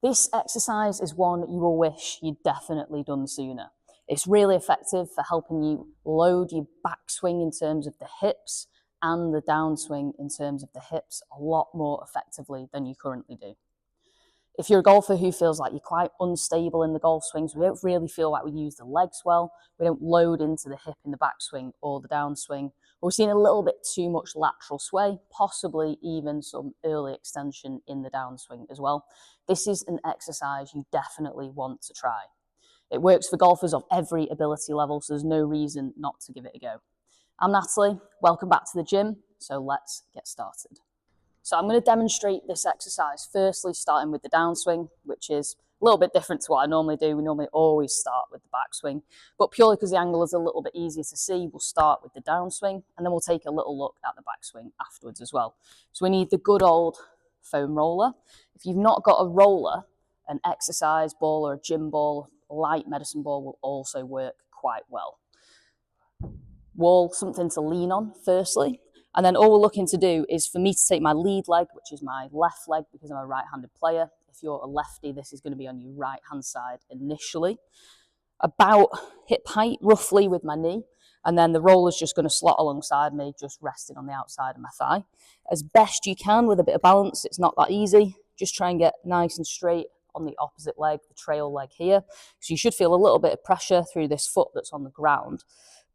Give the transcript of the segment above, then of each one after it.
This exercise is one you will wish you'd definitely done sooner. It's really effective for helping you load your backswing in terms of the hips and the downswing in terms of the hips a lot more effectively than you currently do. If you're a golfer who feels like you're quite unstable in the golf swings, we don't really feel like we use the legs well, we don't load into the hip in the backswing or the downswing, or we're seeing a little bit too much lateral sway, possibly even some early extension in the downswing as well, this is an exercise you definitely want to try. It works for golfers of every ability level, so there's no reason not to give it a go. I'm Natalie, welcome back to the gym, so let's get started. So I'm going to demonstrate this exercise, firstly starting with the downswing, which is a little bit different to what I normally do. We normally always start with the backswing, but purely because the angle is a little bit easier to see, we'll start with the downswing, and then we'll take a little look at the backswing afterwards as well. So we need the good old foam roller. If you've not got a roller, an exercise ball or a gym ball, a light medicine ball will also work quite well. Wall, something to lean on firstly. And then all we're looking to do is for me to take my lead leg, which is my left leg because I'm a right-handed player. If you're a lefty, this is going to be on your right-hand side initially. About hip height, roughly, with my knee. And then the roller's just going to slot alongside me, just resting on the outside of my thigh. As best you can with a bit of balance, it's not that easy. Just try and get nice and straight on the opposite leg, the trail leg here. So you should feel a little bit of pressure through this foot that's on the ground.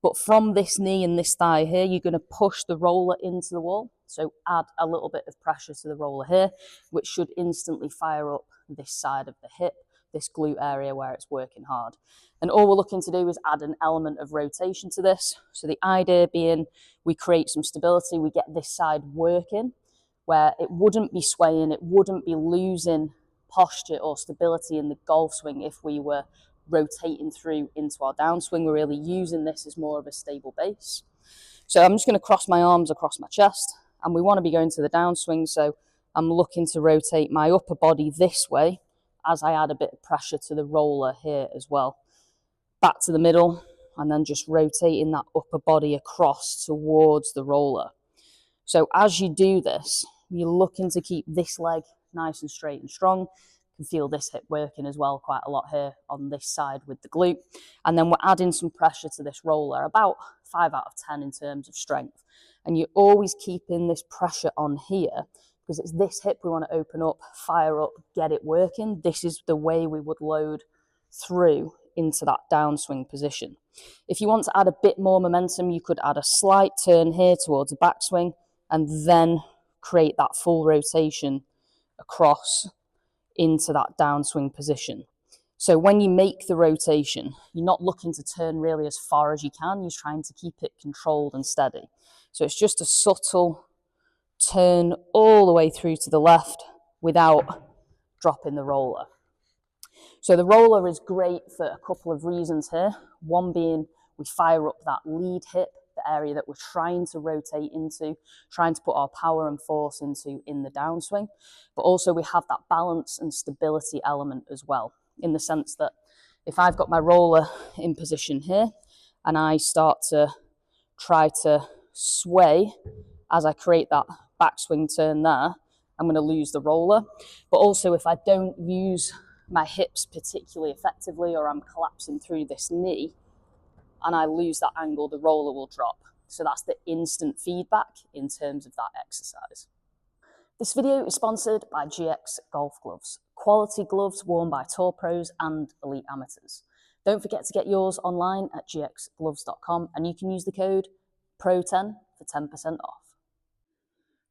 But from this knee and this thigh here, you're going to push the roller into the wall. So add a little bit of pressure to the roller here, which should instantly fire up this side of the hip, this glute area where it's working hard. And all we're looking to do is add an element of rotation to this. So the idea being we create some stability, we get this side working where it wouldn't be swaying, it wouldn't be losing posture or stability in the golf swing if we were rotating through into our downswing. We're really using this as more of a stable base. So I'm just going to cross my arms across my chest, and we want to be going to the downswing, so I'm looking to rotate my upper body this way as I add a bit of pressure to the roller here as well. Back to the middle, and then just rotating that upper body across towards the roller. So as you do this, you're looking to keep this leg nice and straight and strong. You can feel this hip working as well quite a lot here on this side with the glute. And then we're adding some pressure to this roller, about 5 out of 10 in terms of strength. And you're always keeping this pressure on here because it's this hip we want to open up, fire up, get it working. This is the way we would load through into that downswing position. If you want to add a bit more momentum, you could add a slight turn here towards the backswing and then create that full rotation across into that downswing position. So when you make the rotation, you're not looking to turn really as far as you can, you're trying to keep it controlled and steady. So it's just a subtle turn all the way through to the left without dropping the roller. So the roller is great for a couple of reasons here. One being we fire up that lead hip, the area that we're trying to rotate into, trying to put our power and force into in the downswing. But also we have that balance and stability element as well, in the sense that if I've got my roller in position here and I start to try to sway as I create that backswing turn there, I'm going to lose the roller. But also if I don't use my hips particularly effectively, or I'm collapsing through this knee and I lose that angle, the roller will drop. So that's the instant feedback in terms of that exercise. This video is sponsored by GX Golf Gloves, quality gloves worn by tour pros and elite amateurs. Don't forget to get yours online at gxgloves.com, and you can use the code PRO10 for 10% off.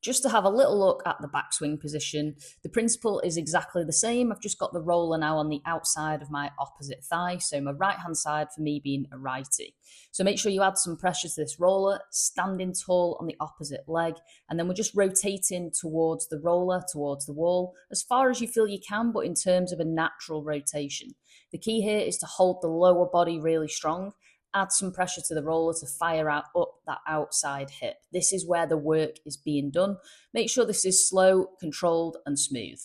Just to have a little look at the backswing position, the principle is exactly the same. I've just got the roller now on the outside of my opposite thigh, so my right-hand side for me being a righty. So make sure you add some pressure to this roller, standing tall on the opposite leg, and then we're just rotating towards the roller, towards the wall, as far as you feel you can, but in terms of a natural rotation. The key here is to hold the lower body really strong, add some pressure to the roller to fire out up that outside hip. This is where the work is being done. Make sure this is slow, controlled, and smooth.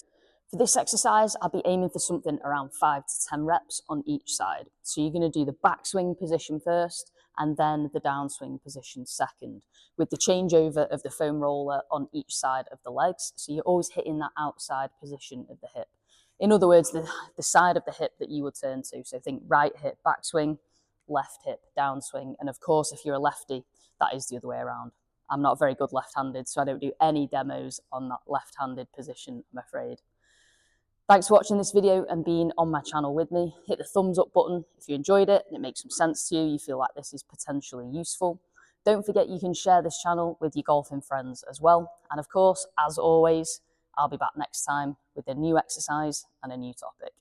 For this exercise, I'll be aiming for something around 5 to 10 reps on each side. So you're going to do the backswing position first, and then the downswing position second, with the changeover of the foam roller on each side of the legs. So you're always hitting that outside position of the hip. In other words, the side of the hip that you would turn to. So think right hip backswing, left hip downswing. And of course, if you're a lefty, that is the other way around. I'm not very good left-handed, so I don't do any demos on that left-handed position, I'm afraid. Thanks for watching this video and being on my channel with me. Hit the thumbs up button if you enjoyed it and it makes some sense to you, you feel like this is potentially useful. Don't forget you can share this channel with your golfing friends as well. And of course, as always, I'll be back next time with a new exercise and a new topic.